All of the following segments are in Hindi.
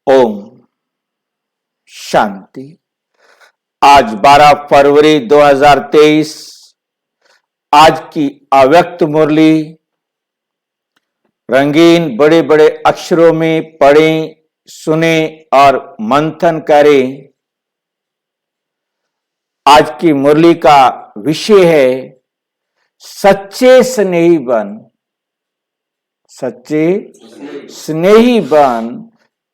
ओम शांति। आज 12 फरवरी 2023। आज की अव्यक्त मुरली रंगीन बड़े बड़े अक्षरों में पढ़ें, सुने और मंथन करें। आज की मुरली का विषय है सच्चे स्नेही बन। सच्चे स्नेही बन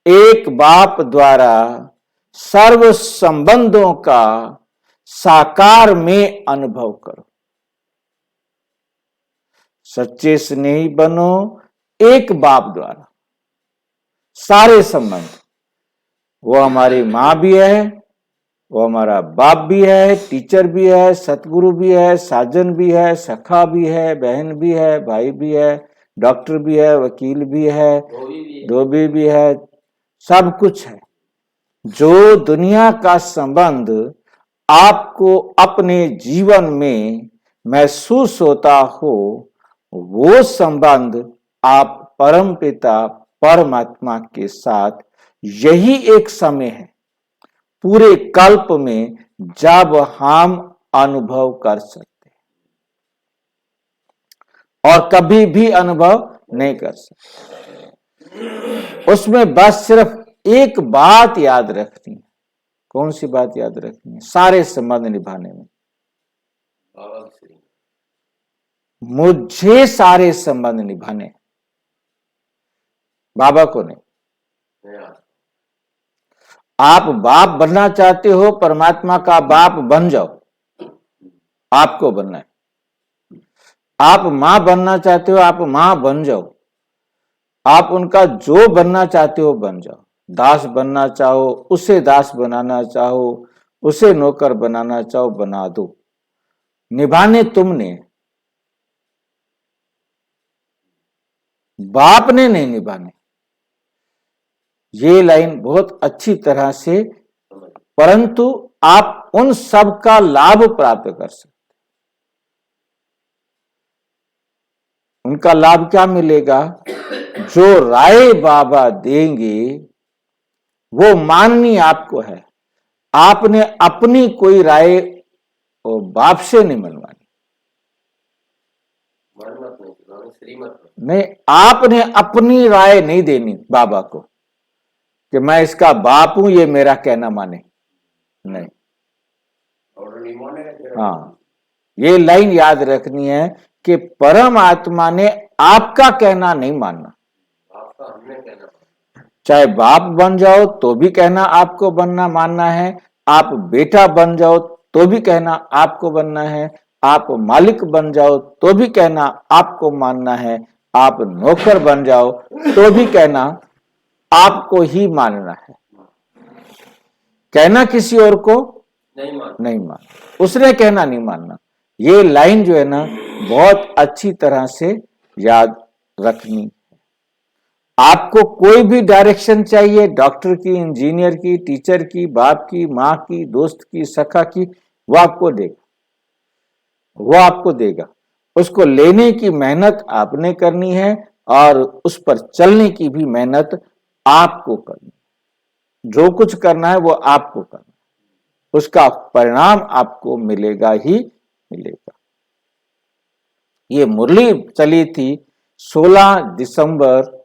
एक बाप द्वारा सर्व संबंधों का साकार में अनुभव करो। सच्चे स्नेही बनो एक बाप द्वारा सारे संबंध। वो हमारी माँ भी है, वो हमारा बाप भी है, टीचर भी है, सतगुरु भी है, साजन भी है, सखा भी है, बहन भी है, भाई भी है, डॉक्टर भी है, वकील भी है, धोबी भी है, सब कुछ है। जो दुनिया का संबंध आपको अपने जीवन में महसूस होता हो, वो संबंध आप परमपिता परमात्मा के साथ यही एक समय है पूरे कल्प में जब हम अनुभव कर सकते और कभी भी अनुभव नहीं कर सकते। उसमें बस सिर्फ एक बात याद रखनी है। कौन सी बात याद रखनी है? सारे संबंध निभाने में मुझे सारे संबंध निभाने, बाबा को नहीं। आप बाप बनना चाहते हो, परमात्मा का बाप बन जाओ, आपको बनना है। आप मां बनना चाहते हो, आप मां बन जाओ, आप उनका जो बनना चाहते हो बन जाओ। दास बनना चाहो, उसे दास बनाना चाहो, उसे नौकर बनाना चाहो, बना दो। निभाने तुमने, बाप ने नहीं निभाने। ये लाइन बहुत अच्छी तरह से, परंतु आप उन सब का लाभ प्राप्त कर सकते। उनका लाभ क्या मिलेगा? जो राय बाबा देंगे वो माननी आपको है। आपने अपनी कोई राय और बाप से नहीं मनवानी। नहीं, आपने अपनी राय नहीं देनी बाबा को कि मैं इसका बाप हूं, ये मेरा कहना माने। नहीं। हाँ, ये लाइन याद रखनी है कि परम आत्मा ने आपका कहना नहीं मानना। चाहे बाप बन जाओ तो भी कहना आपको बनना मानना है, आप बेटा बन जाओ तो भी कहना आपको बनना है, आप मालिक बन जाओ तो भी कहना आपको मानना है, आप नौकर बन जाओ तो भी कहना आपको ही मानना है। कहना किसी और को नहीं मानना, उसने कहना नहीं मानना। ये लाइन जो है ना, बहुत अच्छी तरह से याद रखनी। आपको कोई भी डायरेक्शन चाहिए, डॉक्टर की, इंजीनियर की, टीचर की, बाप की, माँ की, दोस्त की, सखा की, वो आपको देगा। वो आपको देगा। उसको लेने की मेहनत आपने करनी है और उस पर चलने की भी मेहनत आपको करनी है। जो कुछ करना है वो आपको करना है, उसका परिणाम आपको मिलेगा ही मिलेगा। ये मुरली चली थी 16 दिसंबर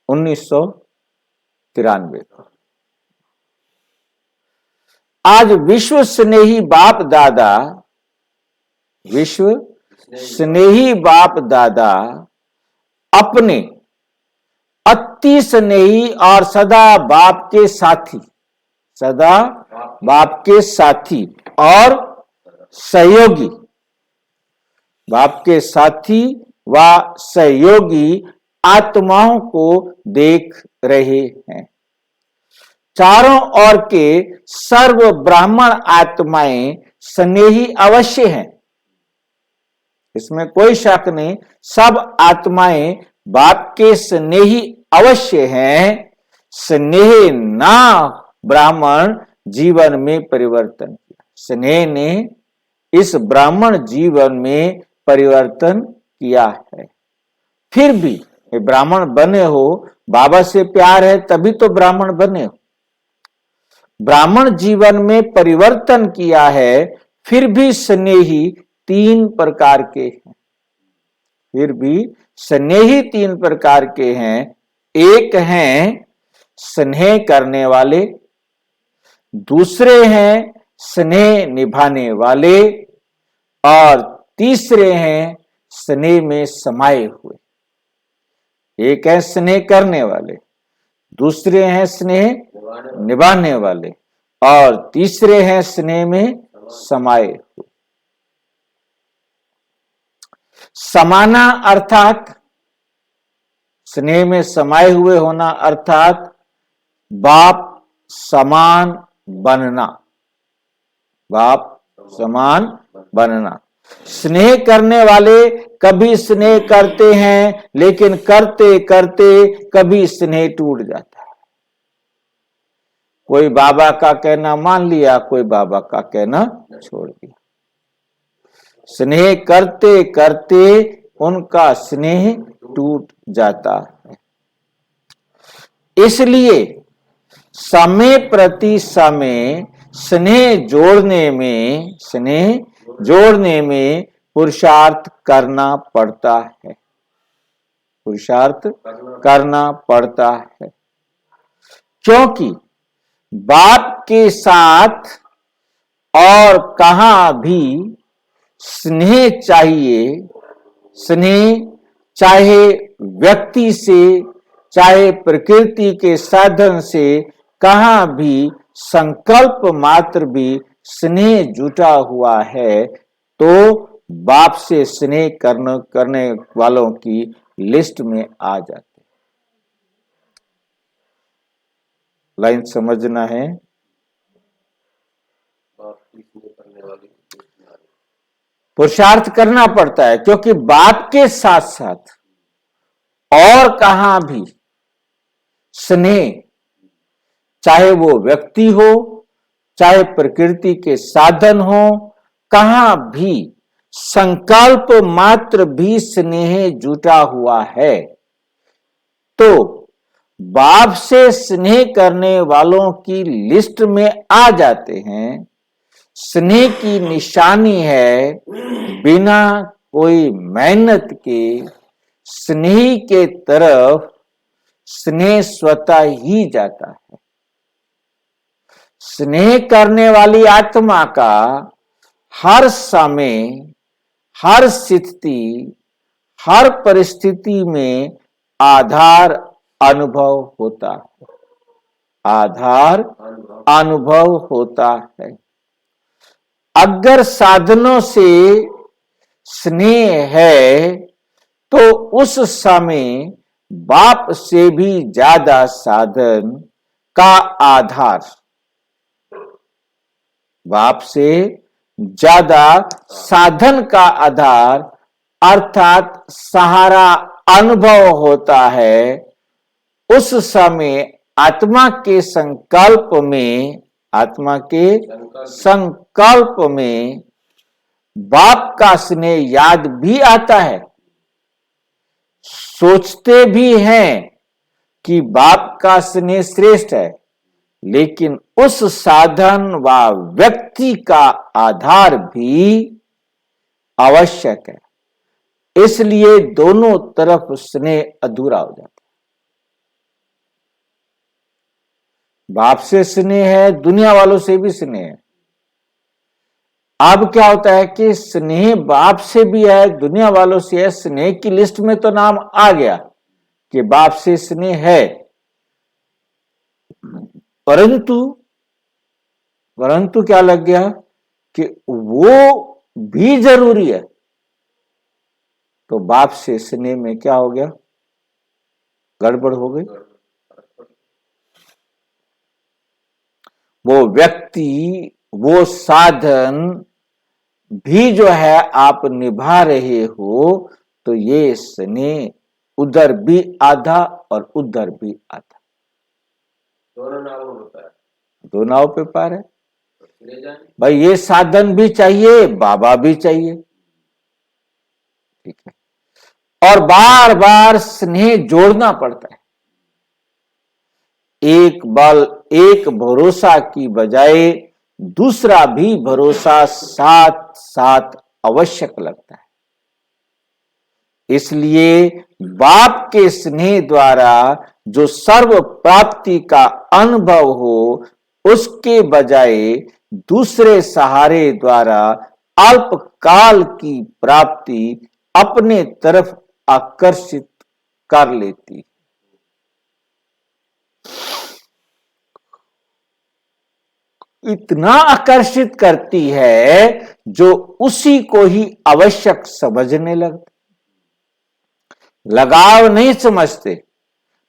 1993 को। आज विश्व स्नेही बाप दादा, विश्व स्नेही बाप दादा अपने अति स्नेही और सदा बाप के साथी, सदा बाप के साथी और सहयोगी, बाप के साथी व सहयोगी आत्माओं को देख रहे हैं। चारों ओर के सर्व ब्राह्मण आत्माएं स्नेही अवश्य हैं, इसमें कोई शक नहीं। सब आत्माएं बाप के स्नेही अवश्य हैं। स्नेह ना ब्राह्मण जीवन में परिवर्तन किया। स्नेह ने इस ब्राह्मण जीवन में परिवर्तन किया है। फिर भी ब्राह्मण बने हो, बाबा से प्यार है तभी तो ब्राह्मण बने हो। ब्राह्मण जीवन में परिवर्तन किया है, फिर भी स्नेही 3 प्रकार के हैं। फिर भी स्नेही 3 प्रकार के हैं। एक हैं स्नेह करने वाले, दूसरे हैं स्नेह निभाने वाले, और तीसरे हैं स्नेह में समाये हुए। एक है स्नेह करने वाले, दूसरे हैं स्नेह निभाने वाले, और तीसरे हैं स्नेह में समाये हुए। समाना अर्थात स्नेह में समाये हुए होना, अर्थात बाप समान बनना। बाप समान बनना। स्नेह करने वाले कभी स्नेह करते हैं, लेकिन करते करते कभी स्नेह टूट जाता है। कोई बाबा का कहना मान लिया, कोई बाबा का कहना छोड़ दिया। स्नेह करते करते उनका स्नेह टूट जाता है। इसलिए समय प्रति समय स्नेह जोड़ने में पुरुषार्थ करना पड़ता है। पुरुषार्थ करना पड़ता है, क्योंकि बाप के साथ और कहां भी स्नेह चाहिए। स्नेह चाहे व्यक्ति से, चाहे प्रकृति के साधन से, कहां भी संकल्प मात्र भी स्नेह जुटा हुआ है, तो बाप से स्नेह करने वालों की लिस्ट में आ जाते। लाइन समझना है। पुरुषार्थ करना पड़ता है, क्योंकि बाप के साथ साथ और कहां भी स्नेह, चाहे वो व्यक्ति हो, चाहे प्रकृति के साधन हो, कहां भी संकल्प मात्र भी स्नेह जुटा हुआ है, तो बाप से स्नेह करने वालों की लिस्ट में आ जाते हैं। स्नेह की निशानी है, बिना कोई मेहनत के स्नेह के तरफ स्नेह स्वतः ही जाता है। स्नेह करने वाली आत्मा का हर समय, हर स्थिति, हर परिस्थिति में आधार अनुभव होता है। आधार अनुभव होता है। अगर साधनों से स्नेह है, तो उस समय बाप से भी ज्यादा साधन का आधार, बाप से ज्यादा साधन का आधार अर्थात सहारा अनुभव होता है। उस समय आत्मा के संकल्प में बाप का स्नेह याद भी आता है। सोचते भी हैं कि बाप का स्नेह श्रेष्ठ है, लेकिन उस साधन व व्यक्ति का आधार भी आवश्यक है। इसलिए दोनों तरफ स्नेह अधूरा हो जाता है। बाप से स्नेह है, दुनिया वालों से भी स्नेह है। अब क्या होता है कि स्नेह बाप से भी है, दुनिया वालों से है। स्नेह की लिस्ट में तो नाम आ गया कि बाप से स्नेह है, परंतु क्या लग गया कि वो भी जरूरी है। तो बाप से स्नेह में क्या हो गया, गड़बड़ हो गई। वो व्यक्ति, वो साधन भी जो है आप निभा रहे हो, तो ये स्नेह उधर भी आधा और उधर भी आधा, दोनों नाव होता है, दो नाव पे पार है। भाई ये साधन भी चाहिए, बाबा भी चाहिए, ठीक है। और बार बार स्नेह जोड़ना पड़ता है। एक बल, एक भरोसा की बजाय दूसरा भी भरोसा साथ साथ आवश्यक लगता है। इसलिए बाप के स्नेह द्वारा जो सर्व प्राप्ति का अनुभव हो, उसके बजाय दूसरे सहारे द्वारा अल्पकाल की प्राप्ति अपने तरफ आकर्षित कर लेती। इतना आकर्षित करती है जो उसी को ही आवश्यक समझने लगते। लगाव नहीं समझते,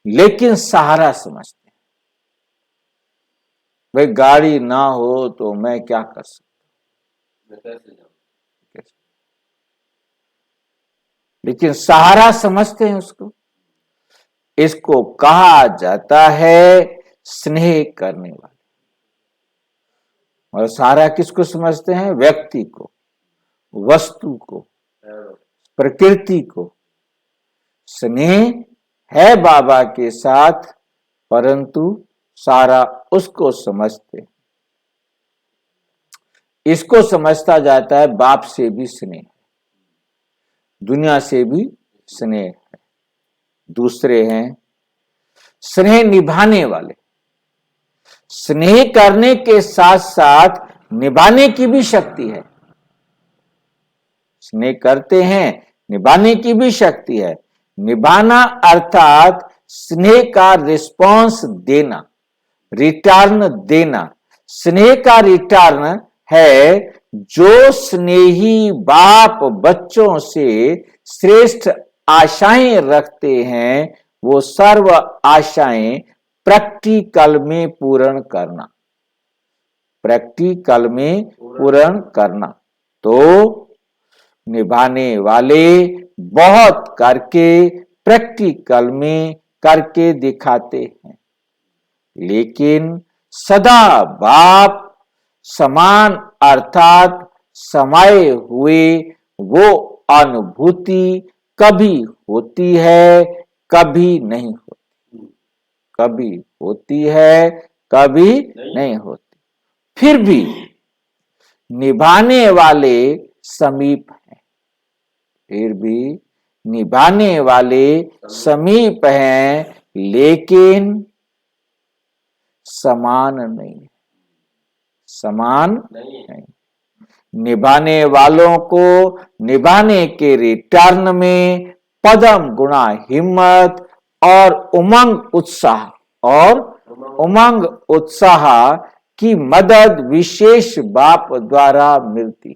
लेकिन सहारा समझते। भाई गाड़ी ना हो तो मैं क्या कर सकता, मैं कैसे जाऊं? लेकिन सहारा समझते हैं उसको। इसको कहा जाता है स्नेह करने वाले। और सहारा किसको समझते हैं? व्यक्ति को, वस्तु को, प्रकृति को। स्नेह है बाबा के साथ, परंतु सारा उसको समझते। इसको समझता जाता है बाप से भी स्नेह, दुनिया से भी स्नेह है। दूसरे हैं स्नेह निभाने वाले। स्नेह करने के साथ साथ निभाने की भी शक्ति है। स्नेह करते हैं, निभाने की भी शक्ति है। निभाना अर्थात स्नेह का रिस्पॉन्स देना, रिटर्न देना। स्नेह का रिटर्न है जो स्नेही बाप बच्चों से श्रेष्ठ आशाएं रखते हैं, वो सर्व आशाएं प्रैक्टिकल में पूर्ण करना। प्रैक्टिकल में पूर्ण करना। तो निभाने वाले बहुत करके प्रैक्टिकल में करके दिखाते हैं, लेकिन सदा बाप समान अर्थात समाये हुए वो अनुभूति कभी होती है, कभी नहीं होती। कभी होती है, कभी नहीं होती। फिर भी निभाने वाले समीप हैं। फिर भी निभाने वाले समीप हैं, लेकिन समान नहीं। समान नहीं। निभाने वालों को निभाने के रिटर्न में पदम गुणा हिम्मत और उमंग उत्साह की मदद विशेष बाप द्वारा मिलती है।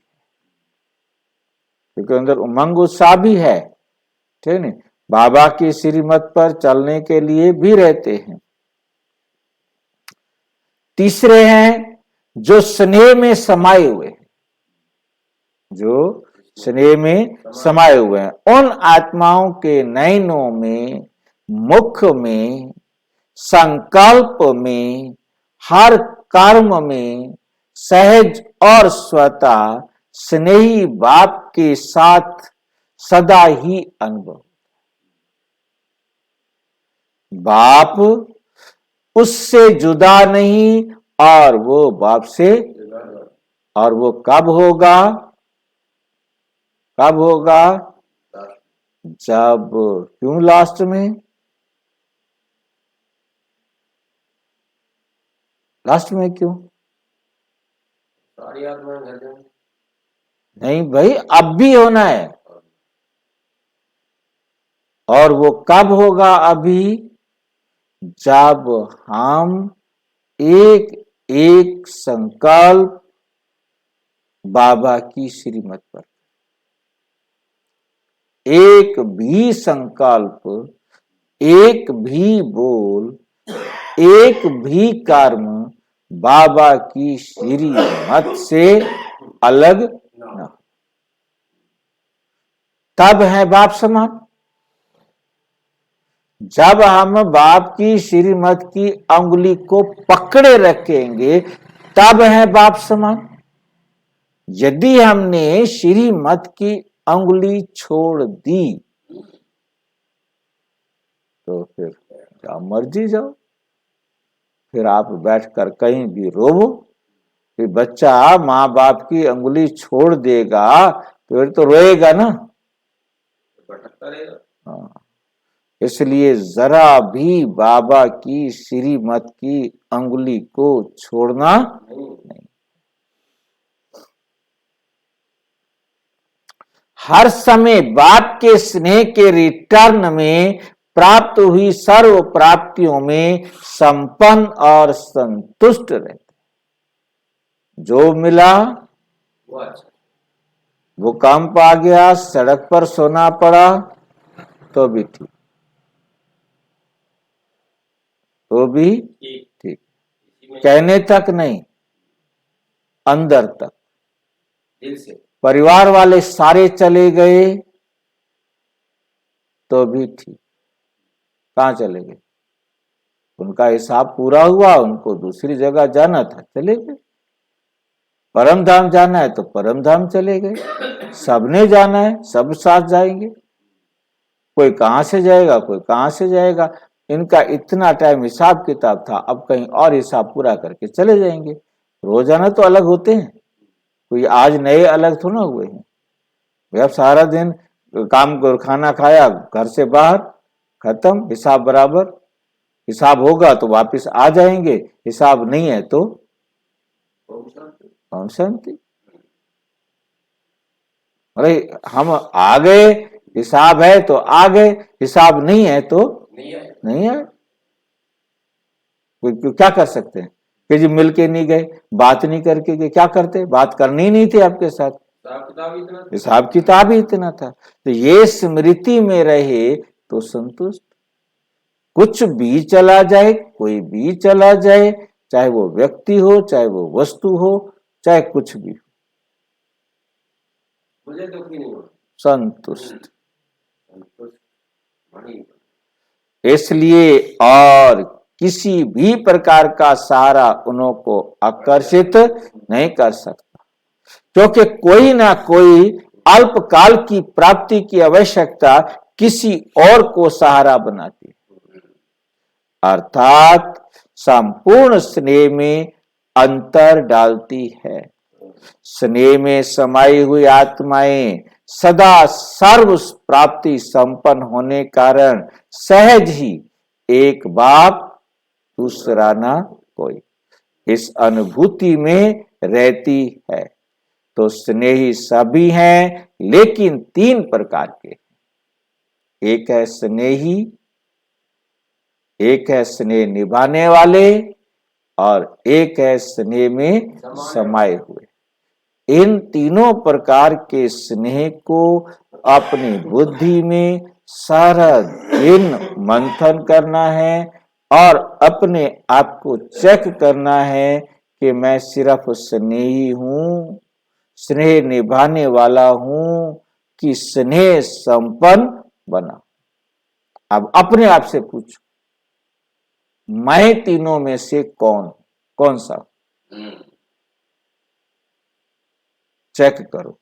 क्योंकि अंदर उमंग उत्साह भी है, ठीक है। बाबा की श्रीमत पर चलने के लिए भी रहते हैं। तीसरे हैं जो स्नेह में समाये हुए हैं। जो स्नेह में समाये हुए हैं, उन आत्माओं के नयनों में, मुख में, संकल्प में, हर कर्म में सहज और स्वतः स्नेही बाप के साथ सदा ही अनुभव। बाप उससे जुदा नहीं, और वो बाप से, और वो कब होगा? कब होगा? जब, क्यों लास्ट में? लास्ट में क्यों? सारी आत्माएं घर जाएंगी। नहीं भाई, अब भी होना है। और वो कब होगा? अभी, जब हम एक एक संकल्प बाबा की श्रीमत पर, एक भी संकल्प, एक भी बोल, एक भी कर्म बाबा की श्रीमत से अलग न, तब है बाप समान। जब हम बाप की श्रीमत की अंगुली को पकड़े रखेंगे, तब है बाप समान। यदि हमने श्रीमत की अंगुली छोड़ दी, तो फिर क्या मर्जी जाओ। फिर आप बैठकर कहीं भी रोवो कि बच्चा माँ बाप की अंगुली छोड़ देगा, फिर तो रोएगा ना। भटकता रहेगा। हाँ। इसलिए जरा भी बाबा की श्रीमत की अंगुली को छोड़ना नहीं। हर समय बाप के स्नेह के रिटर्न में प्राप्त हुई सर्व प्राप्तियों में संपन्न और संतुष्ट रहते। जो मिला, वो अच्छा। भूकंप आ गया, सड़क पर सोना पड़ा, तो भी ठीक, तो भी ठीक। ठीक। इसी में कहने तक नहीं, अंदर तक। दिल से। परिवार वाले सारे चले गए तो भी ठीक। कहाँ चले गए? उनका हिसाब पूरा हुआ, उनको दूसरी जगह जाना था, चले गए। परम धाम जाना है तो परम धाम चले गए। सबने जाना है, सब साथ जाएंगे। कोई कहां से जाएगा, कोई कहां से जाएगा। इनका इतना टाइम हिसाब किताब था, अब कहीं और हिसाब पूरा करके चले जाएंगे। रोजाना तो अलग होते हैं, कोई आज नए अलग थोड़ा हुए हैं। अब सारा दिन काम कर, खाना खाया, घर से बाहर, खत्म, हिसाब बराबर। हिसाब होगा तो वापस आ जाएंगे, हिसाब नहीं है तो ओम शांति। हम शांति। अरे हम आ गए, हिसाब है तो आ गए, हिसाब नहीं है तो नहीं आए। नहीं है। क्या कर सकते हैं कि जी मिल के नहीं गए, बात नहीं करके गए, क्या करते? बात करनी नहीं थी आपके साथ, हिसाब किताब इतना था। हिसाब किताब ही इतना था। तो ये स्मृति में रहे तो संतुष्ट। कुछ भी चला जाए, कोई भी चला जाए, चाहे वो व्यक्ति हो, चाहे वो वस्तु हो, चाहे कुछ भी हो, मुझे दुखी नहीं होना। संतुष्ट। संतुष्ट वही। इसलिए और किसी भी प्रकार का सहारा उनको आकर्षित नहीं कर सकता, क्योंकि कोई ना कोई अल्पकाल की प्राप्ति की आवश्यकता किसी और को सहारा बनाती है। अर्थात संपूर्ण स्नेह में अंतर डालती है। स्नेह में समाई हुई आत्माएं सदा सर्व प्राप्ति संपन्न होने कारण सहज ही एक बाप दूसरा ना कोई इस अनुभूति में रहती है। तो स्नेही सभी हैं, लेकिन तीन प्रकार के। एक है स्नेही, एक है स्नेह निभाने वाले, और एक है स्नेह में समाये हुए। इन तीनों प्रकार के स्नेह को अपनी बुद्धि में सारा दिन मंथन करना है और अपने आप को चेक करना है कि मैं सिर्फ स्नेही हूं, स्नेह निभाने वाला हूं, कि स्नेह संपन्न बना। अब अपने आप से पूछो, मैं तीनों में से कौन सा? चेक करो।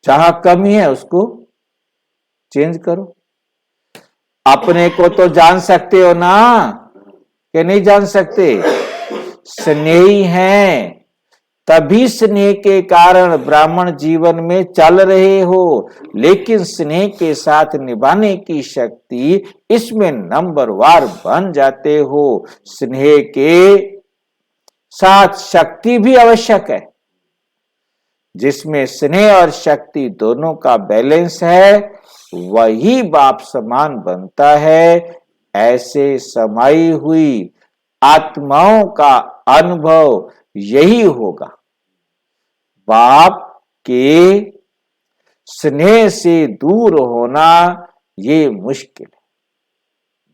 जहां कमी है उसको चेंज करो। अपने को तो जान सकते हो ना, कि नहीं जान सकते? स्नेही हैं, तभी स्नेह के कारण ब्राह्मण जीवन में चल रहे हो, लेकिन स्नेह के साथ निभाने की शक्ति, इसमें नंबरवार बन जाते हो। स्नेह के साथ शक्ति भी आवश्यक है। जिसमें स्नेह और शक्ति दोनों का बैलेंस है, वही बाप समान बनता है। ऐसे समाई हुई आत्माओं का अनुभव यही होगा। बाप के स्नेह से दूर होना ये मुश्किल है।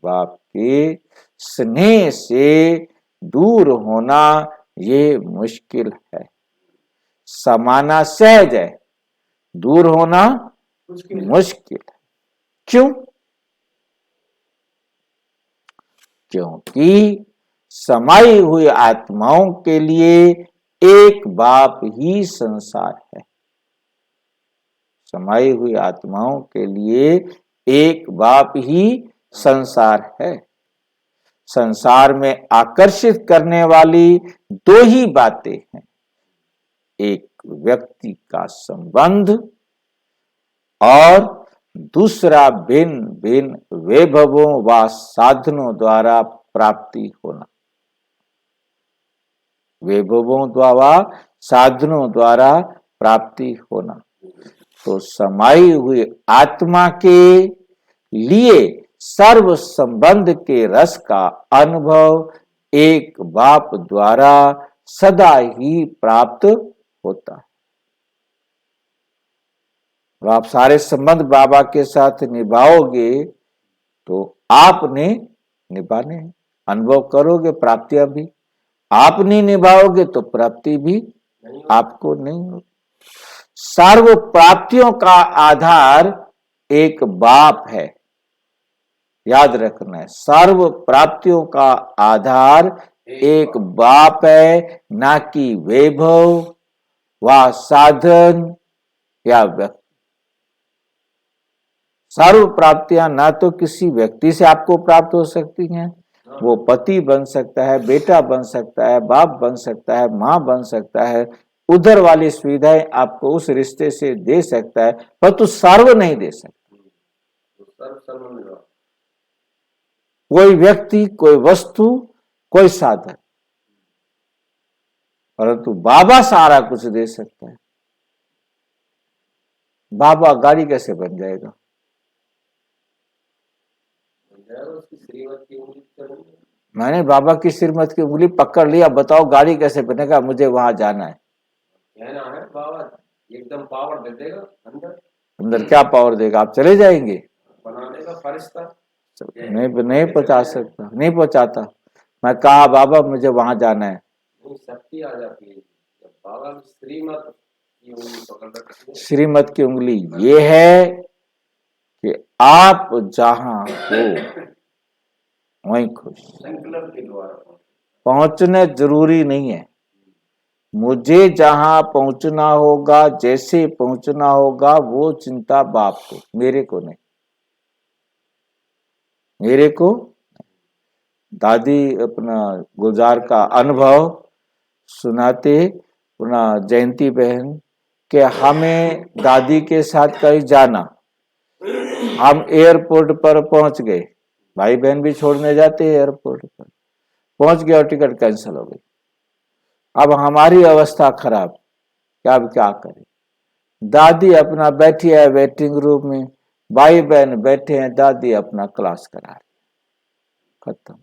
बाप के स्नेह से दूर होना ये मुश्किल है। समाना सहज है, दूर होना मुश्किल है। क्यों? क्योंकि समाई हुई आत्माओं के लिए एक बाप ही संसार है। समाई हुई आत्माओं के लिए एक बाप ही संसार है। संसार में आकर्षित करने वाली दो ही बातें हैं, एक व्यक्ति का संबंध और दूसरा भिन्न भिन्न वैभवों व साधनों द्वारा प्राप्ति होना। वैभवों द्वारा साधनों द्वारा प्राप्ति होना। तो समाई हुई आत्मा के लिए सर्व संबंध के रस का अनुभव एक बाप द्वारा सदा ही प्राप्त होता है। तो आप सारे संबंध बाबा के साथ निभाओगे तो आपने निभाने हैं, अनुभव करोगे, प्राप्तियां भी। आप नहीं निभाओगे तो प्राप्ति भी आपको नहीं होगी। सर्व प्राप्तियों का आधार एक बाप है, याद रखना है। सर्व प्राप्तियों का आधार एक बाप है, ना कि वैभव व साधन या व्यक्ति। सर्व प्राप्तियां ना तो किसी व्यक्ति से आपको प्राप्त हो सकती हैं, वो पति बन सकता है, बेटा बन सकता है, बाप बन सकता है, मां बन सकता है, उधर वाली सुविधाएं आपको उस रिश्ते से दे सकता है, पर तो सर्व नहीं दे सकता। कोई व्यक्ति, कोई वस्तु, कोई साधन, परंतु बाबा सारा कुछ दे सकता है। बाबा गाड़ी कैसे बन जाएगा? मैंने बाबा की श्रीमत की उंगली पकड़ लिया, बताओ गाड़ी कैसे बनेगा? मुझे वहां जाना है। कहना है बाबा एकदम पावर दे देगा अंदर। अंदर क्या पावर देगा? आप चले जाएंगे, बना देगा फरिश्ता। नहीं पहुंचा सकता, नहीं पहुंचाता। मैं कहा बाबा मुझे वहां जाना है, शक्ति आ जाती है जब बाबा की श्रीमत की उंगली पकड़ रखती है। श्रीमत की उंगली ये है कि आप जहां हो वहीं खुश। संकल्प के द्वारा पहुंचना जरूरी नहीं है, मुझे जहां पहुंचना होगा, जैसे पहुंचना होगा, वो चिंता बाप को, मेरे को नहीं। मेरे को दादी अपना गुलजार का अनुभव सुनाते, अपना जयंती बहन के हमें दादी के साथ कहीं जाना, हम एयरपोर्ट पर पहुंच गए, भाई बहन भी छोड़ने जाते हैं एयरपोर्ट पर, पहुंच गए और टिकट कैंसिल हो गई। अब हमारी अवस्था खराब, क्या करें? दादी अपना बैठी है वेटिंग रूम में, भाई बहन बैठे हैं, दादी अपना क्लास करा रही, खत्म।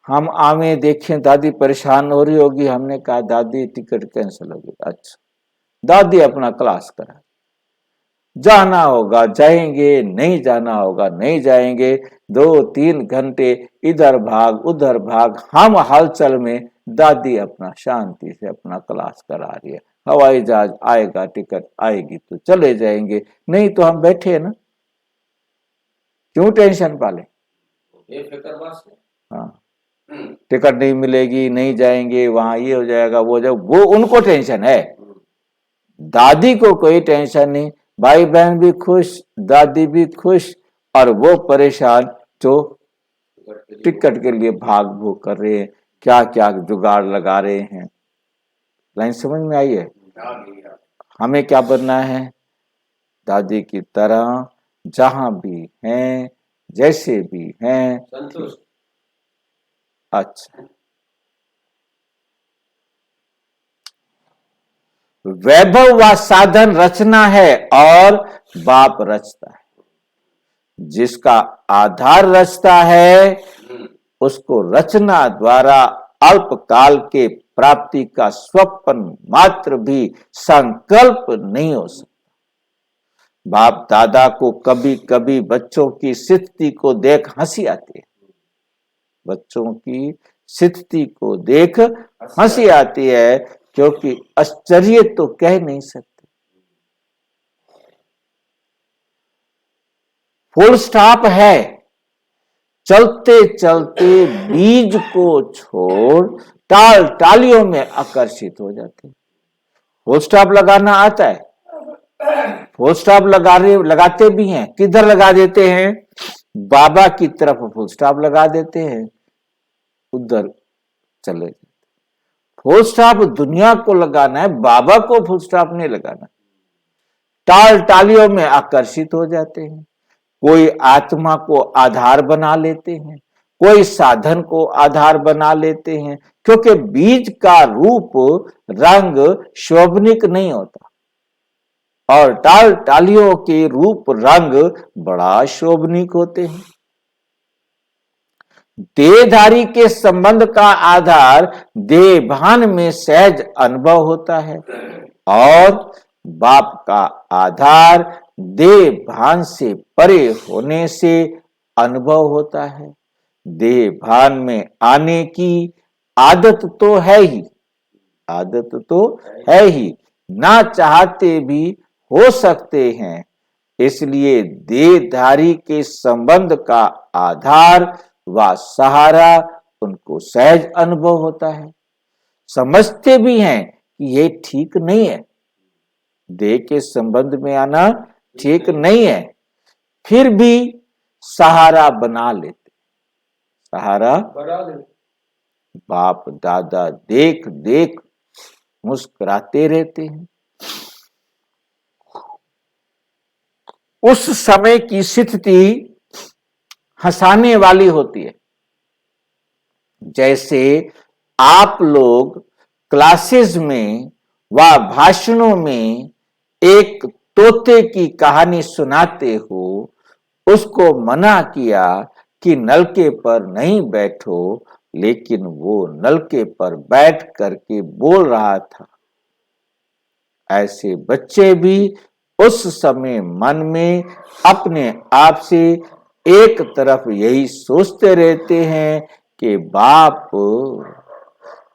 हम आवे देखें दादी परेशान हो रही होगी, हमने कहा दादी टिकट कैंसिल हो गई। अच्छा, दादी अपना क्लास करा, जाना होगा जाएंगे, नहीं जाना होगा नहीं जाएंगे। 2-3 घंटे इधर भाग उधर भाग, हम हलचल में, दादी अपना शांति से अपना क्लास करा रही है। हवाई जहाज आएगा, टिकट आएगी तो चले जाएंगे, नहीं तो हम बैठे हैं ना, क्यों टेंशन पाले? हाँ, टिकट नहीं मिलेगी, नहीं जाएंगे, वहां ये हो जाएगा, वो उनको टेंशन है। दादी को कोई टेंशन नहीं, भाई बहन भी खुश, दादी भी खुश, और वो परेशान जो टिकट के लिए भाग भूग कर रहे हैं, क्या क्या जुगाड़ लगा रहे हैं। लाइन समझ में आई है? हमें क्या बनना है? दादी की तरह जहां भी हैं, जैसे भी हैं, संतुष्ट। अच्छा, वैभव व साधन रचना है और बाप रचता है। जिसका आधार रचता है उसको रचना द्वारा अल्पकाल के प्राप्ति का स्वप्न मात्र भी संकल्प नहीं हो सकता। बाप दादा को कभी कभी बच्चों की स्थिति को देख हंसी आती है, बच्चों की स्थिति को देख हंसी आती है, क्योंकि आश्चर्य तो कह नहीं सकते। फुल स्टॉप है, चलते चलते बीज को छोड़ टालियों में आकर्षित हो जाते। फुल स्टॉप लगाना आता है, फुल स्टॉप लगाते भी हैं, किधर लगा देते हैं? बाबा की तरफ फुल स्टॉप लगा देते हैं, उधर चले जाते। फुल स्टॉप दुनिया को लगाना है, बाबा को फुल स्टॉप नहीं लगाना। टाल टालियों में आकर्षित हो जाते हैं, कोई आत्मा को आधार बना लेते हैं, कोई साधन को आधार बना लेते हैं, क्योंकि बीज का रूप रंग शोभनिक नहीं होता और टाल टालियों के रूप रंग बड़ा शोभनिक होते हैं। देहधारी के संबंध का आधार देहभान में सहज अनुभव होता है और बाप का आधार देहभान से परे होने से अनुभव होता है। देहभान में आने की आदत तो है ही, आदत तो है ही, ना चाहते भी हो सकते हैं। इसलिए देहधारी के संबंध का आधार व सहारा उनको सहज अनुभव होता है। समझते भी हैं कि ये ठीक नहीं है, देह के संबंध में आना ठीक नहीं है, फिर भी सहारा बना लेते। सहारा बाप दादा देख देख मुस्कुराते रहते हैं। उस समय की स्थिति हंसाने वाली होती है। जैसे आप लोग क्लासेस में व भाषणों में एक तोते की कहानी सुनाते हो, उसको मना किया कि नलके पर नहीं बैठो, लेकिन वो नलके पर बैठ करके बोल रहा था। ऐसे बच्चे भी उस समय मन में अपने आप से एक तरफ यही सोचते रहते हैं कि बाप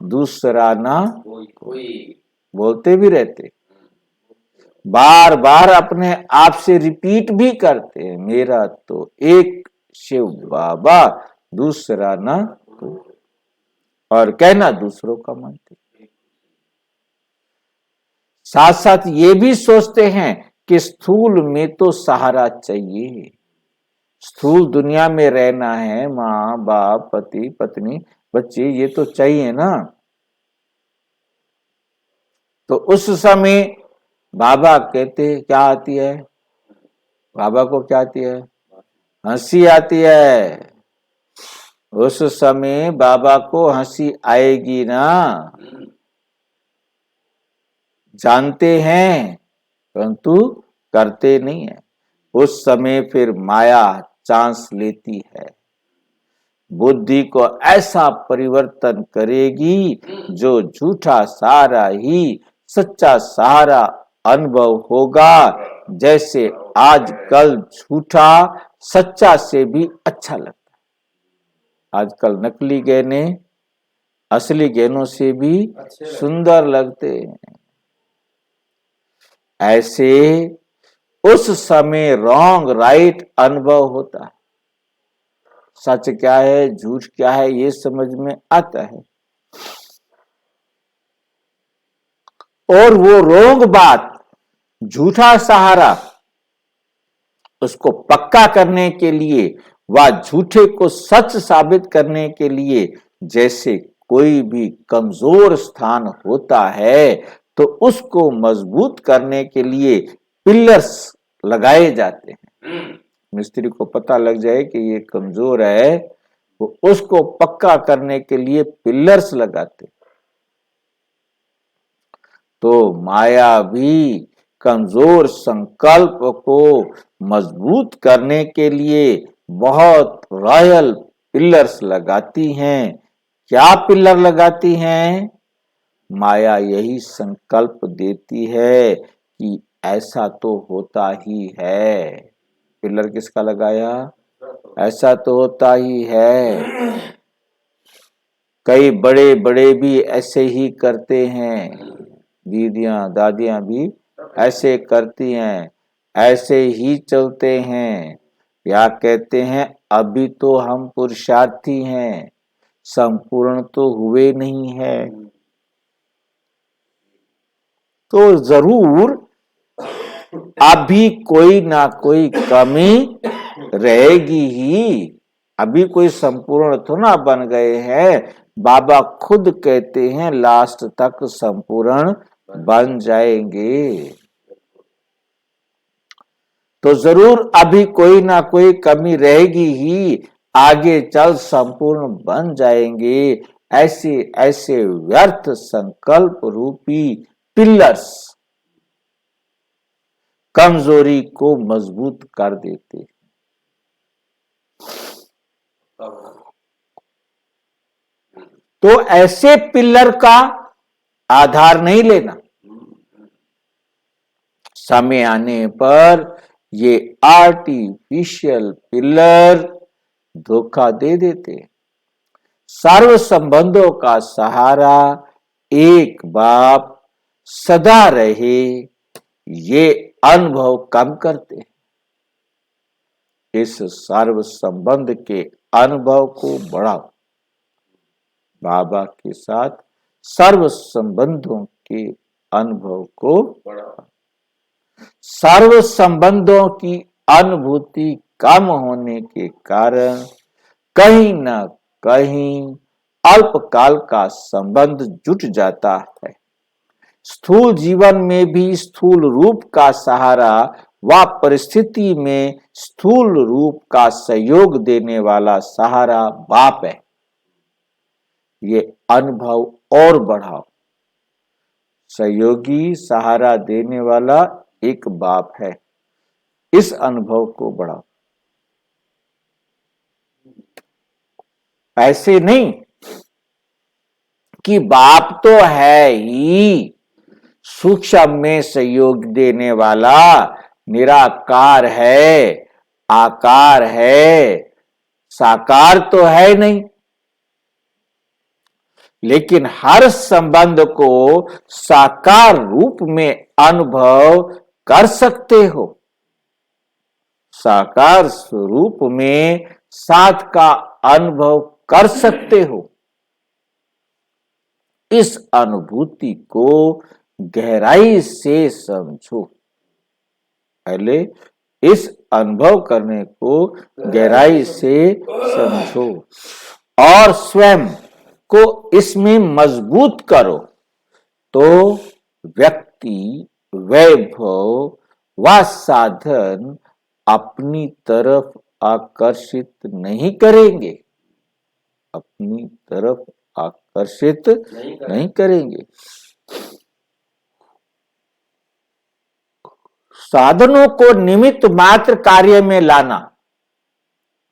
दूसरा ना कोई बोलते भी रहते, बार बार अपने आप से रिपीट भी करते हैं, मेरा तो एक शिव बाबा, दूसरा ना कोई, और कहना दूसरों का मानते। साथ साथ ये भी सोचते हैं कि स्थूल में तो सहारा चाहिए, स्थूल दुनिया में रहना है, माँ बाप पति पत्नी बच्चे ये तो चाहिए ना। तो उस समय बाबा कहते क्या आती है, बाबा को क्या आती है, हंसी आती है। उस समय बाबा को हंसी आएगी ना, जानते हैं परंतु करते नहीं है। उस समय फिर माया चांस लेती है, बुद्धि को ऐसा परिवर्तन करेगी जो झूठा सहारा ही सच्चा सहारा अनुभव होगा। जैसे आजकल झूठा सच्चा से भी अच्छा लगता है। आजकल नकली गहने असली गहनों से भी सुंदर लगते हैं। ऐसे उस समय रॉन्ग राइट अनुभव होता है, सच क्या है झूठ क्या है ये समझ में आता है। और वो रोंग बात, झूठा सहारा, उसको पक्का करने के लिए व झूठे को सच साबित करने के लिए जैसे कोई भी कमजोर स्थान होता है तो उसको मजबूत करने के लिए पिलर्स लगाए जाते हैं। मिस्त्री को पता लग जाए कि ये कमजोर है, वो उसको पक्का करने के लिए पिलर्स लगाते। तो माया भी कमजोर संकल्प को मजबूत करने के लिए बहुत रॉयल पिलर्स लगाती हैं। क्या पिलर लगाती हैं? माया यही संकल्प देती है कि ऐसा तो होता ही है। पिलर किसका लगाया? ऐसा तो होता ही है। कई बड़े बड़े भी ऐसे ही करते हैं, दीदियां दादियां भी ऐसे करती हैं, ऐसे ही चलते हैं। या कहते हैं अभी तो हम पुरुषार्थी हैं, संपूर्ण तो हुए नहीं है। तो जरूर अभी कोई ना कोई कमी रहेगी ही, अभी कोई संपूर्ण तो ना बन गए हैं, बाबा खुद कहते हैं लास्ट तक संपूर्ण बन जाएंगे। तो जरूर अभी कोई ना कोई कमी रहेगी ही, आगे चल संपूर्ण बन जाएंगे। ऐसे ऐसे व्यर्थ संकल्प रूपी पिलर्स कमजोरी को मजबूत कर देते। तो ऐसे पिलर का आधार नहीं लेना। समय आने पर ये आर्टिफिशियल पिलर धोखा दे देते। सर्व संबंधों का सहारा एक बाप सदा रहे, ये अनुभव कम करते। इस सर्व संबंध के अनुभव को बढ़ाओ। बाबा के साथ सर्व संबंधों के अनुभव को बढ़ाओ। सर्व संबंधों की अनुभूति कम होने के कारण कहीं न कहीं अल्पकाल का संबंध जुट जाता है। स्थूल जीवन में भी स्थूल रूप का सहारा व परिस्थिति में स्थूल रूप का सहयोग देने वाला सहारा बाप है। ये अनुभव और बढ़ाओ। सहयोगी सहारा देने वाला एक बाप है, इस अनुभव को बढ़ाओ। ऐसे नहीं कि बाप तो है ही सूक्ष्म में सहयोग देने वाला, निराकार है, आकार है, साकार तो है नहीं, लेकिन हर संबंध को साकार रूप में अनुभव कर सकते हो। साकार स्वरूप में साथ का अनुभव कर सकते हो। इस अनुभूति को गहराई से समझो। पहले इस अनुभव करने को गहराई से समझो और स्वयं को इसमें मजबूत करो, तो व्यक्ति, वैभव व साधन अपनी तरफ आकर्षित नहीं करेंगे, अपनी तरफ आकर्षित नहीं करेंगे। साधनों को निमित्त मात्र कार्य में लाना,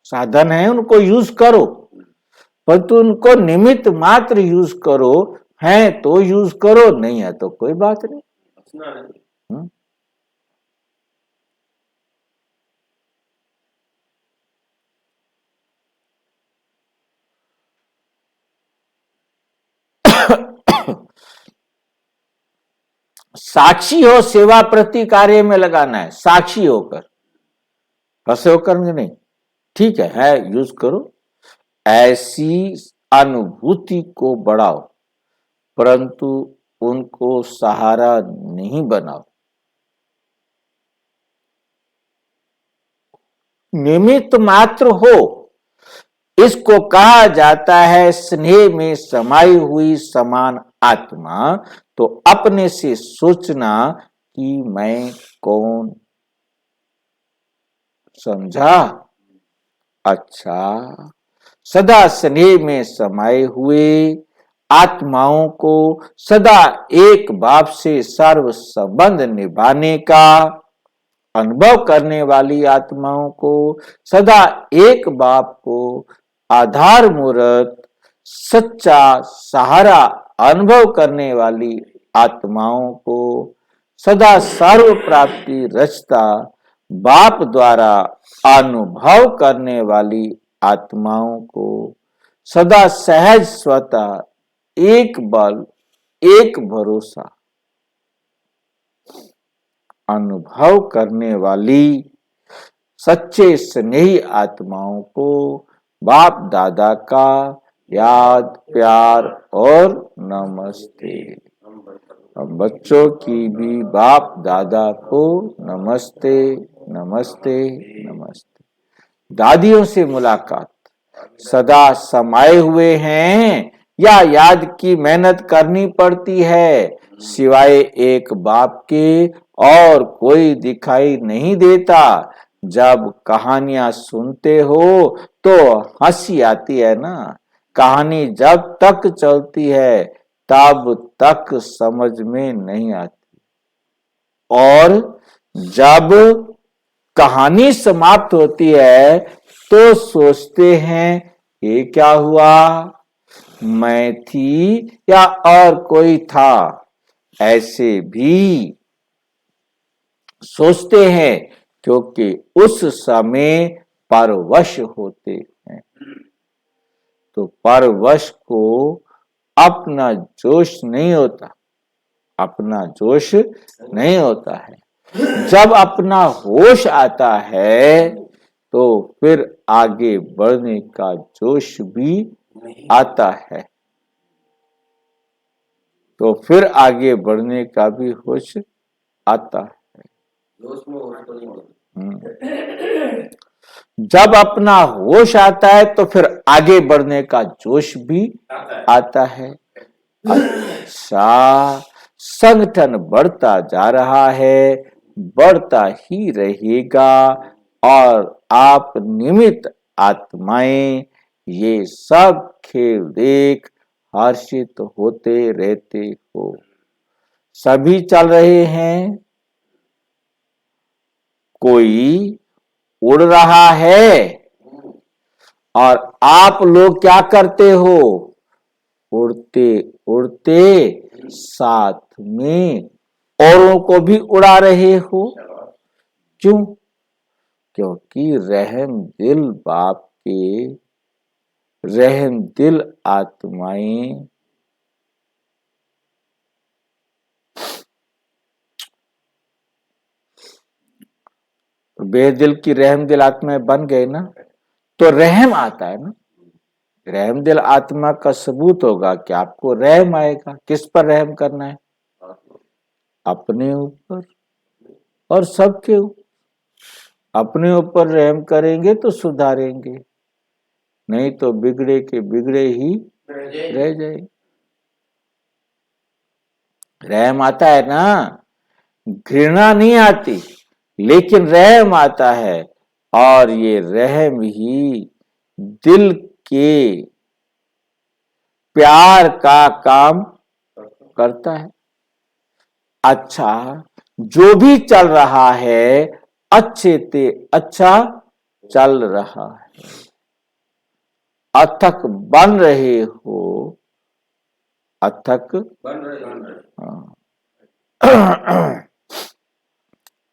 साधन है उनको यूज करो, परंतु उनको निमित्त मात्र यूज करो। है तो यूज करो, नहीं है तो कोई बात नहीं। साक्षी हो, सेवा प्रति कार्य में लगाना है, साक्षी होकर, फंसे होकर नहीं। ठीक है यूज करो। ऐसी अनुभूति को बढ़ाओ, परंतु उनको सहारा नहीं बनाओ। निमित्त मात्र हो, इसको कहा जाता है स्नेह में समाई हुई समान आत्मा। तो अपने से सोचना कि मैं कौन, समझा? अच्छा, सदा स्नेह में समाये हुए आत्माओं को सदा एक बाप से सर्व संबंध निभाने का अनुभव करने वाली आत्माओं को, सदा एक बाप को आधार मूर्त सच्चा सहारा अनुभव करने वाली आत्माओं को, सदा सर्व प्राप्ति रचता बाप द्वारा अनुभव करने वाली आत्माओं को, सदा सहज स्वतः एक बल एक भरोसा अनुभव करने वाली सच्चे स्नेही आत्माओं को बाप दादा का याद, प्यार और नमस्ते। हम बच्चों की भी बाप दादा को नमस्ते, नमस्ते, नमस्ते। दादियों से मुलाकात, सदा समाये हुए हैं या याद की मेहनत करनी पड़ती है? सिवाय एक बाप के और कोई दिखाई नहीं देता। जब कहानियां सुनते हो तो हंसी आती है ना। कहानी जब तक चलती है तब तक समझ में नहीं आती, और जब कहानी समाप्त होती है तो सोचते हैं ये क्या हुआ, मैं थी या और कोई था। ऐसे भी सोचते हैं क्योंकि उस समय परवश होते हैं। तो परवश को अपना जोश नहीं होता, अपना जोश नहीं होता है। जब अपना होश आता है तो फिर आगे बढ़ने का जोश भी आता है, तो फिर आगे बढ़ने का भी होश आता है। जोश में होश तो नहीं होता। जब अपना होश आता है तो फिर आगे बढ़ने का जोश भी आता है। अच्छा, संगठन बढ़ता जा रहा है, बढ़ता ही रहेगा, और आप निमित्त आत्माएं ये सब खेल देख हर्षित होते रहते हो। सभी चल रहे हैं, कोई उड़ रहा है, और आप लोग क्या करते हो? उड़ते उड़ते साथ में औरों को भी उड़ा रहे हो। क्यों? क्योंकि रहम दिल बाप के रहम दिल आत्माएं बेदिल की रहम दिल आत्माएं बन गए ना, तो रहम आता है ना। रहम दिल आत्मा का सबूत होगा कि आपको रहम आएगा। किस पर रहम करना है? अपने ऊपर और सबके ऊपर। अपने ऊपर रहम करेंगे तो सुधारेंगे, नहीं तो बिगड़े के बिगड़े ही रह जाएंगे। रहम आता है ना, घृणा नहीं आती, लेकिन रहम आता है, और ये रहम ही दिल के प्यार का काम करता है। अच्छा, जो भी चल रहा है अच्छे ते अच्छा चल रहा है। अथक बन रहे हो, अथक बन रहे।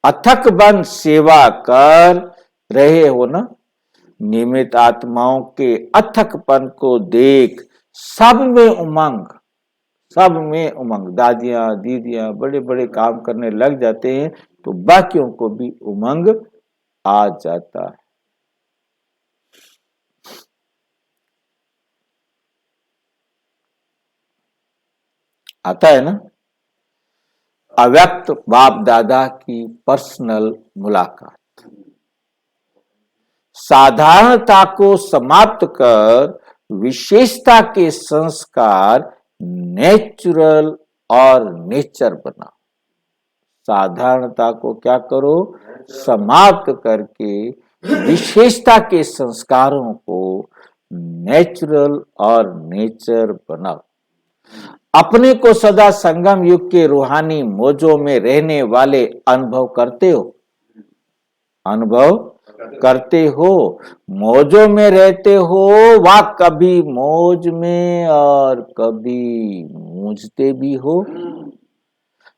अथक बन सेवा कर रहे हो ना। नियमित आत्माओं के अथकपन को देख सब में उमंग, सब में उमंग। दादियां दीदियां बड़े बड़े काम करने लग जाते हैं तो बाकियों को भी उमंग आ जाता है। आता है ना। अव्यक्त बाप दादा की पर्सनल मुलाकात। साधारणता को समाप्त कर विशेषता के संस्कार नेचुरल और नेचर बना। साधारणता को क्या करो? समाप्त करके विशेषता के संस्कारों को नेचुरल और नेचर बनाओ। अपने को सदा संगम युग के रूहानी मौजों में रहने वाले अनुभव करते हो, अनुभव करते हो, मौजों में रहते हो, वा कभी मौज में और कभी मूझते भी हो,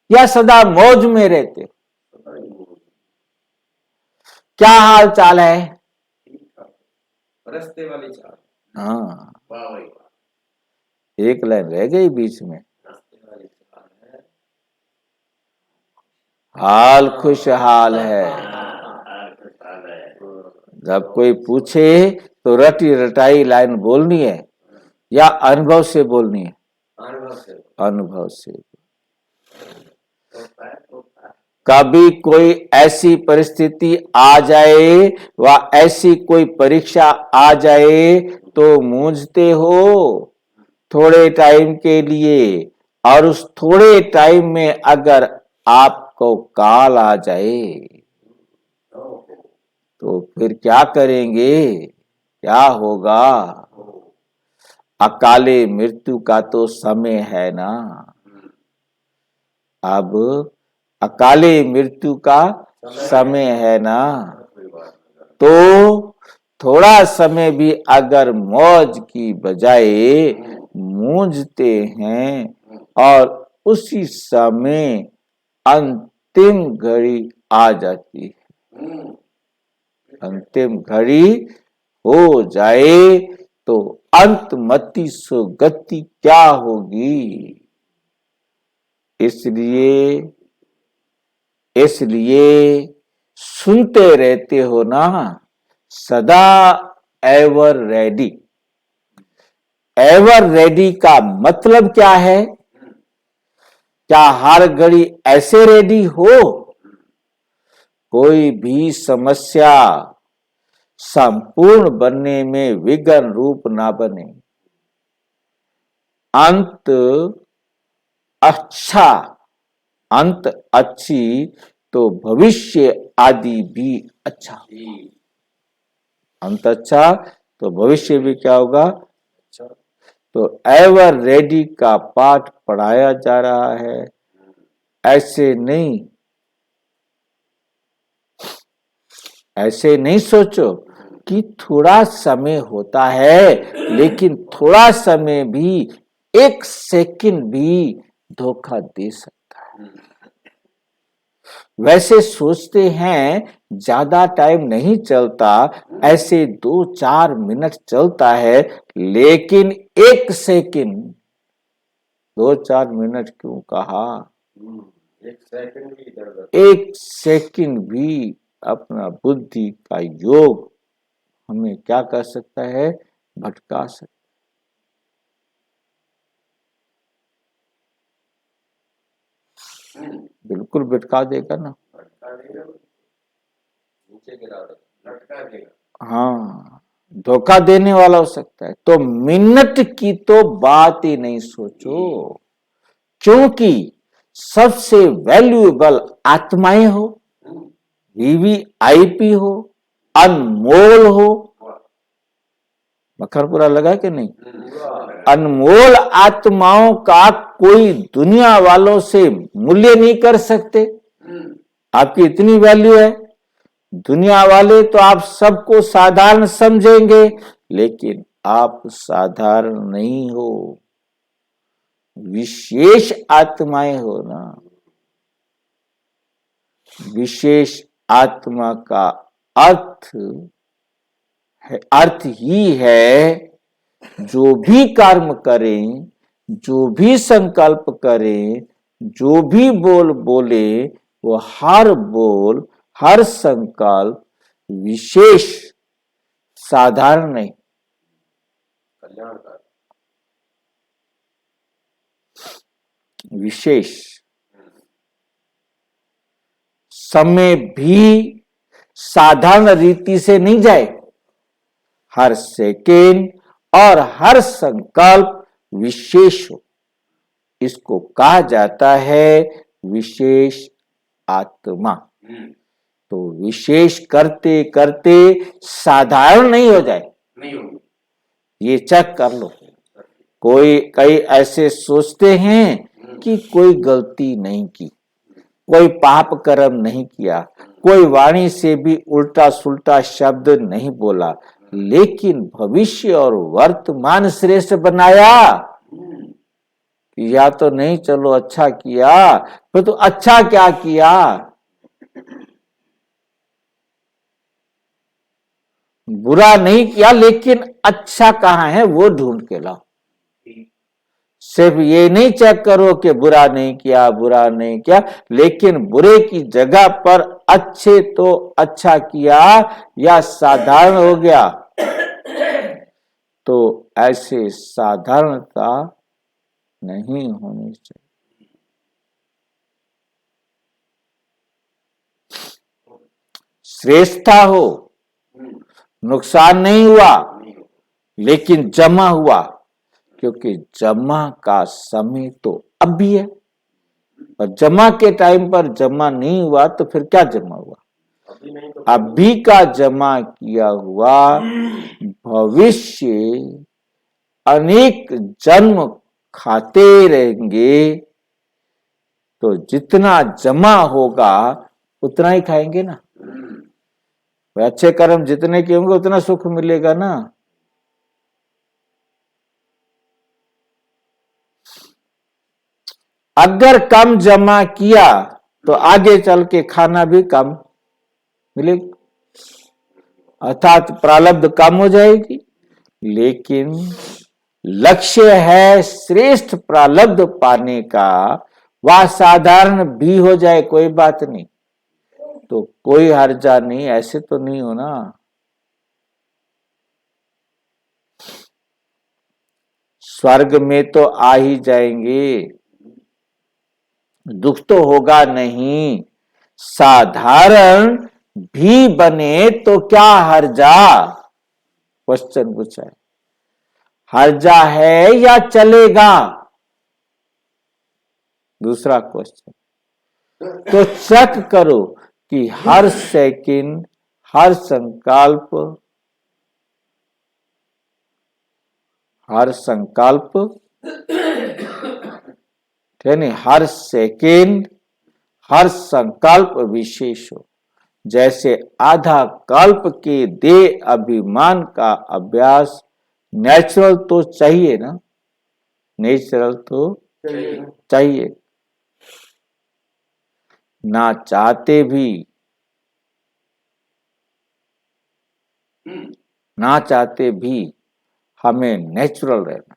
या सदा मौज में रहते हो? क्या हाल चाल है? रस्ते वाली चाल। हाँ, वाह भाई, एक लाइन रह गई बीच में। रस्ते वाली चाल है। हाल खुशहाल है। जब कोई पूछे तो रटी रटाई लाइन बोलनी है या अनुभव से बोलनी है? अनुभव से। अनुभव से। कभी कोई ऐसी परिस्थिति आ जाए व ऐसी कोई परीक्षा आ जाए तो मूंझते हो थोड़े टाइम के लिए, और उस थोड़े टाइम में अगर आपको काल आ जाए तो फिर क्या करेंगे, क्या होगा? अकाले मृत्यु का तो समय है ना। अब अकाले मृत्यु का समय है ना, तो थोड़ा समय भी अगर मौज की बजाय मूंझते हैं और उसी समय अंतिम घड़ी आ जाती है, अंतिम घड़ी हो जाए तो अंतमति सुगति क्या होगी। इसलिए इसलिए सुनते रहते हो ना, सदा एवर रेडी। एवर रेडी का मतलब क्या है? क्या हर घड़ी ऐसे रेडी हो? कोई भी समस्या संपूर्ण बनने में विघ्न रूप ना बने। अंत अच्छा, अंत अच्छी तो भविष्य आदि भी अच्छा। अंत अच्छा तो भविष्य भी क्या होगा? अच्छा। तो एवर रेडी का पाठ पढ़ाया जा रहा है। ऐसे नहीं, ऐसे नहीं सोचो कि थोड़ा समय होता है, लेकिन थोड़ा समय भी, एक सेकंड भी धोखा दे सकता है। वैसे सोचते हैं ज्यादा टाइम नहीं चलता, ऐसे 2-4 मिनट चलता है, लेकिन एक सेकंड, 2-4 मिनट क्यों कहा, एक सेकंड भी इधर एक सेकंड भी अपना बुद्धि का योग हमें क्या कर सकता है? भटका सकता। बिल्कुल भटका देगा ना, भटका देगा, नीचे गिरा देगा, लटका देगा। हाँ, धोखा देने वाला हो सकता है। तो मिनट की तो बात ही नहीं सोचो, क्योंकि सबसे वैल्यूएबल आत्माएं हो, वीवीआईपी हो, अनमोल हो। मक्खन पूरा लगा कि नहीं? अनमोल आत्माओं का कोई दुनिया वालों से मूल्य नहीं कर सकते। आपकी इतनी वैल्यू है, दुनिया वाले तो आप सबको साधारण समझेंगे, लेकिन आप साधारण नहीं हो, विशेष आत्माएं हो ना। विशेष आत्मा का अर्थ है, अर्थ ही है जो भी कर्म करें, जो भी संकल्प करें, जो भी बोल बोले, वो हर बोल, हर संकल्प विशेष, साधारण नहीं, कल्याणकारी, विशेष। समय भी साधारण रीति से नहीं जाए, हर सेकेंड और हर संकल्प विशेष हो। इसको कहा जाता है विशेष आत्मा। तो विशेष करते करते साधारण नहीं हो जाए, नहीं होगी, ये चेक कर लो। कई ऐसे सोचते हैं कि कोई गलती नहीं की, कोई पाप कर्म नहीं किया, कोई वाणी से भी उल्टा सुल्टा शब्द नहीं बोला, लेकिन भविष्य और वर्तमान श्रेष्ठ बनाया। या तो नहीं, चलो अच्छा किया, फिर तो अच्छा क्या किया? बुरा नहीं किया, लेकिन अच्छा कहाँ है वो ढूंढ के लाओ। सिर्फ ये नहीं चेक करो कि बुरा नहीं किया, बुरा नहीं किया, लेकिन बुरे की जगह पर अच्छे तो अच्छा किया या साधारण हो गया। तो ऐसे साधारणता नहीं होनी चाहिए। श्रेष्ठता हो, नुकसान नहीं हुआ, लेकिन जमा हुआ, क्योंकि जमा का समय तो अब भी है, और जमा के टाइम पर जमा नहीं हुआ तो फिर क्या जमा हुआ? अभी का जमा किया हुआ भविष्य अनेक जन्म खाते रहेंगे, तो जितना जमा होगा उतना ही खाएंगे ना। अच्छे कर्म जितने किए होंगे उतना सुख मिलेगा ना। अगर कम जमा किया तो आगे चल के खाना भी कम मिलेगा, अर्थात प्रारब्ध कम हो जाएगी। लेकिन लक्ष्य है श्रेष्ठ प्रारब्ध पाने का, वह साधारण भी हो जाए कोई बात नहीं, तो कोई हर्जा नहीं, ऐसे तो नहीं हो ना। स्वर्ग में तो आ ही जाएंगे, दुख तो होगा नहीं। साधारण भी बने तो क्या हर्जा? क्वेश्चन पूछा है, हर्जा है या चलेगा? दूसरा क्वेश्चन। तो चेक करो कि हर सेकंड, हर संकल्प, यानी हर सेकंड, हर संकल्प विशेष हो। जैसे आधा कल्प के देह अभिमान का अभ्यास नेचुरल तो चाहिए ना, नेचुरल तो चाहिए, ना चाहते भी हमें नेचुरल रहना,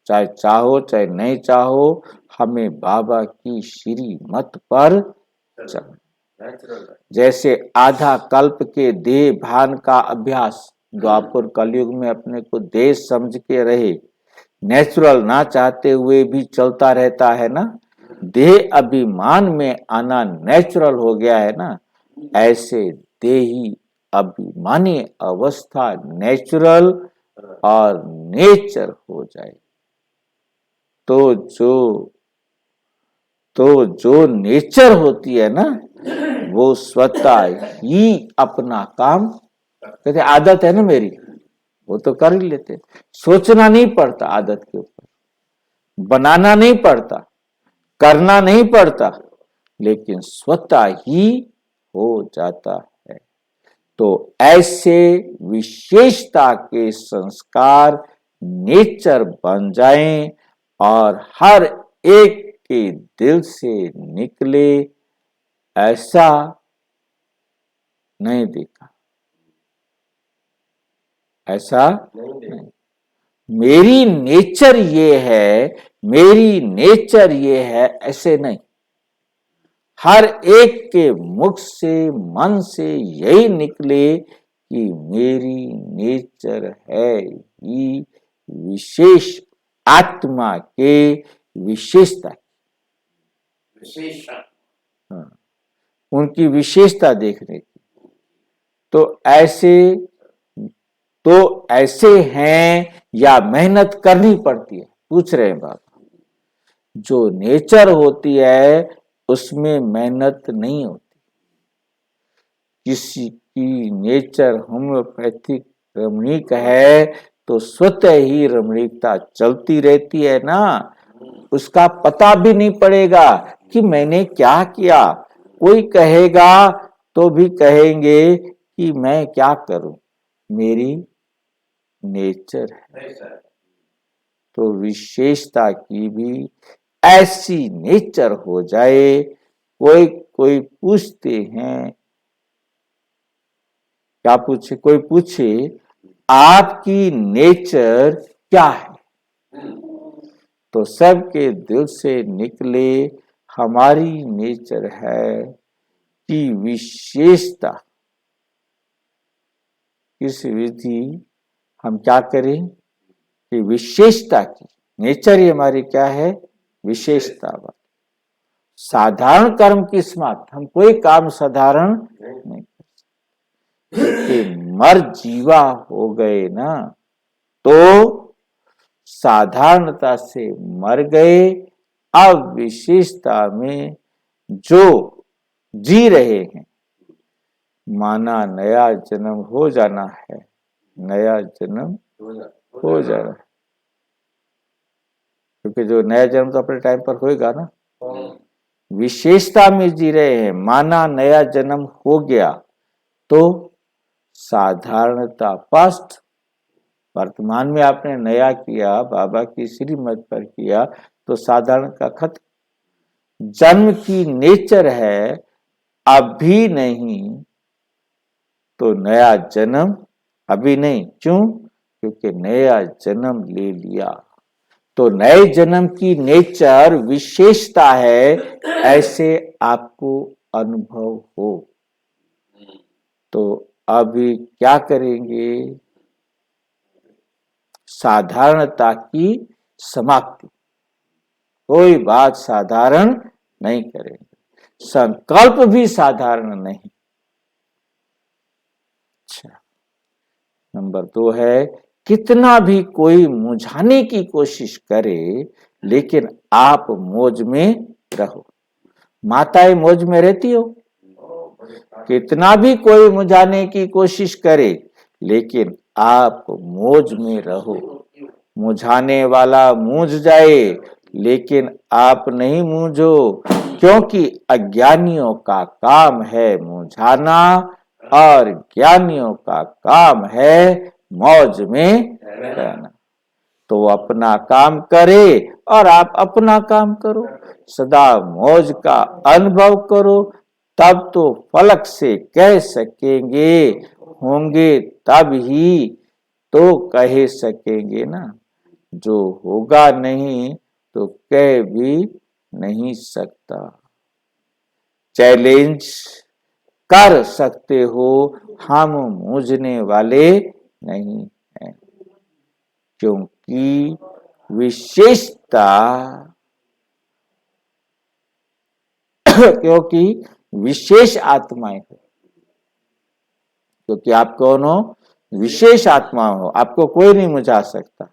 चाहे चाहो चाहे नहीं चाहो, हमें बाबा की श्री मत पर चलना। जैसे आधा कल्प के देह भान का अभ्यास द्वापर कलयुग में अपने को देह समझ के रहे, नेचुरल ना चाहते हुए भी चलता रहता है ना, देह अभिमान में आना नेचुरल हो गया है ना, ऐसे देही अभिमानी अवस्था नेचुरल और नेचर हो जाए तो जो नेचर होती है ना, वो स्वतः ही अपना काम कहते, आदत है ना मेरी, वो तो कर ही लेते, सोचना नहीं पड़ता, आदत के ऊपर बनाना नहीं पड़ता, करना नहीं पड़ता, लेकिन स्वतः ही हो जाता है। तो ऐसे विशेषता के संस्कार नेचर बन जाएं और हर एक के दिल से निकले, ऐसा नहीं देखा, ऐसा नहीं। मेरी नेचर ये है, मेरी नेचर ये है, ऐसे नहीं। हर एक के मुख से, मन से यही निकले कि मेरी नेचर है ही विशेष आत्मा के विशेषता, हाँ, उनकी विशेषता देखने की। तो ऐसे हैं या मेहनत करनी पड़ती है? पूछ रहे हैं बाबा। जो नेचर होती है उसमें मेहनत नहीं होती। किसी की नेचर होम्योपैथिक रमणीक है तो स्वतः ही रमणीकता चलती रहती है ना, उसका पता भी नहीं पड़ेगा कि मैंने क्या किया। कोई कहेगा तो भी कहेंगे कि मैं क्या करूं, मेरी नेचर है। तो विशेषता की भी ऐसी नेचर हो जाए। कोई पूछते हैं, क्या पूछे, कोई पूछे आपकी नेचर क्या है, तो सबके दिल से निकले हमारी नेचर है कि विशेषता। इस विधि हम क्या करें कि विशेषता की, नेचर ही हमारी क्या है, विशेषता। साधारण कर्म की समाप्त, हम कोई काम साधारण नहीं, क्योंकि मर जीवा हो गए ना, तो साधारणता से मर गए। अब विशेषता में जो जी रहे हैं, माना नया जन्म हो जाना है, नया जन्म हो जाना है, क्योंकि जो नया जन्म तो अपने टाइम पर होएगा ना। विशेषता में जी रहे हैं, माना नया जन्म हो गया, तो साधारणता पास्ट, वर्तमान में आपने नया किया, बाबा की श्रीमत पर किया, तो साधारण का खत्म। जन्म की नेचर है अभी नहीं, तो नया जन्म अभी नहीं, क्यों? क्योंकि नया जन्म ले लिया। तो नए जन्म की नेचर विशेषता है, ऐसे आपको अनुभव हो। तो अभी क्या करेंगे? साधारणता की समाप्ति, कोई बात साधारण नहीं करेंगे, संकल्प भी साधारण नहीं। अच्छा, नंबर 2 है, कितना भी कोई मुझाने की कोशिश करे, लेकिन आप मौज में रहो। माताएं मौज में रहती हो? कितना भी कोई मुझाने की कोशिश करे, लेकिन आप मौज में रहो। मुझाने वाला मूझ जाए, लेकिन आप नहीं मूझो, क्योंकि अज्ञानियों का काम है मुझाना और ज्ञानियों का काम है मौज में रहना। तो वो अपना काम करे और आप अपना काम करो, सदा मौज का अनुभव करो, तब तो फलक से कह सकेंगे, होंगे तब ही तो कह सकेंगे ना। जो होगा नहीं तो कह भी नहीं सकता। चैलेंज कर सकते हो, हम मूझने वाले नहीं हैं, क्योंकि विशेषता क्योंकि विशेष आत्माएं हो, क्योंकि आप कौन हो? विशेष आत्मा हो, आपको कोई नहीं मुझा सकता।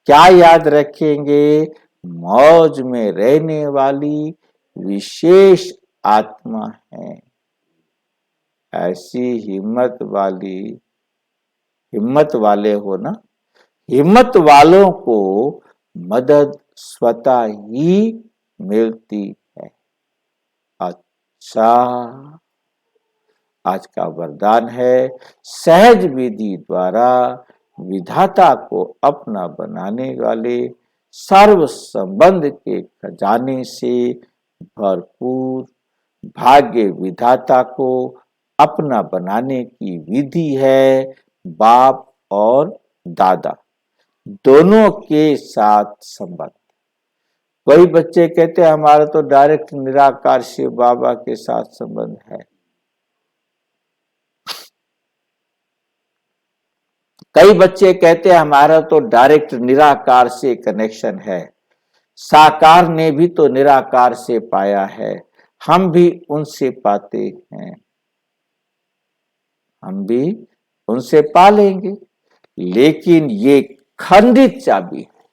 क्या याद रखेंगे? मौज में रहने वाली विशेष आत्मा है। ऐसी हिम्मत वाले हो ना, हिम्मत वालों को मदद स्वतः ही मिलती है। अच्छा, आज का वरदान है, सहज विधि द्वारा विधाता को अपना बनाने वाले, सर्व संबंध के खजाने से भरपूर भाग्य विधाता को अपना बनाने की विधि है बाप और दादा दोनों के साथ संबंध। कई बच्चे कहते हैं हमारा तो डायरेक्ट निराकार शिव बाबा के साथ संबंध है। कई बच्चे कहते हैं हमारा तो डायरेक्ट निराकार से कनेक्शन है, साकार ने भी तो निराकार से पाया है, हम भी उनसे पाते हैं, हम भी उनसे पा लेंगे। लेकिन ये खंडित चाबी है।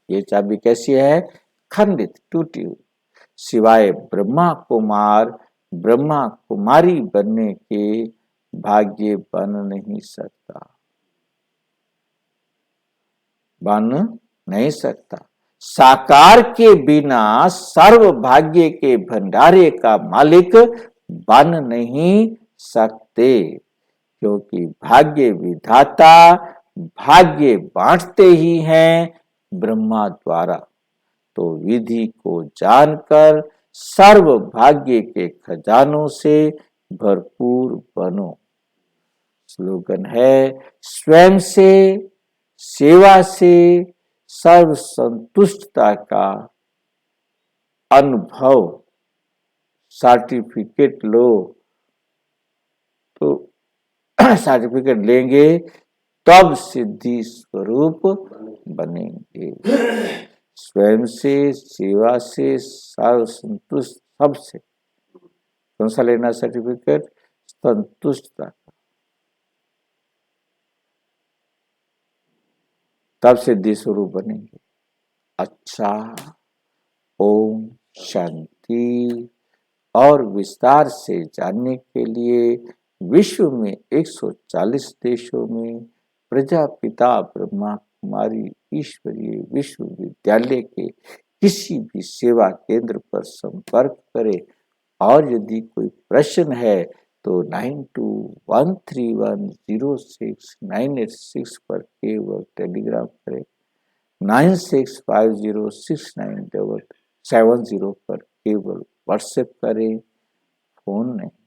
ये चाबी कैसी है? खंडित, टूटी हुई। सिवाय ब्रह्मा कुमारी बनने के भाग्य बन नहीं सकता, बन नहीं सकता। साकार के बिना सर्व भाग्य के भंडारे का मालिक बन नहीं सकते, क्योंकि भाग्य विधाता भाग्य बांटते ही हैं ब्रह्मा द्वारा। तो विधि को जानकर सर्व भाग्य के खजानों से भरपूर बनो। स्लोगन है, स्वयं से, सेवा से सर्व संतुष्टता का अनुभव। सर्टिफिकेट लो, तो सर्टिफिकेट लेंगे तब सिद्धि स्वरूप बनेंगे। स्वयं से, सेवा से, सर्वसंतुष्ट सबसे। कौन सा लेना सर्टिफिकेट? संतुष्टता। तब सिद्धि स्वरूप बनेंगे। अच्छा, ओम शांति। और विस्तार से जानने के लिए विश्व में 140 देशों में प्रजापिता ब्रह्मा कुमारी ईश्वरीय विश्वविद्यालय के किसी भी सेवा केंद्र पर संपर्क करें। और यदि कोई प्रश्न है तो 9213106986 पर केवल टेलीग्राम करें। 96506970 पर केवल व्हाट्सएप करें, फोन नहीं।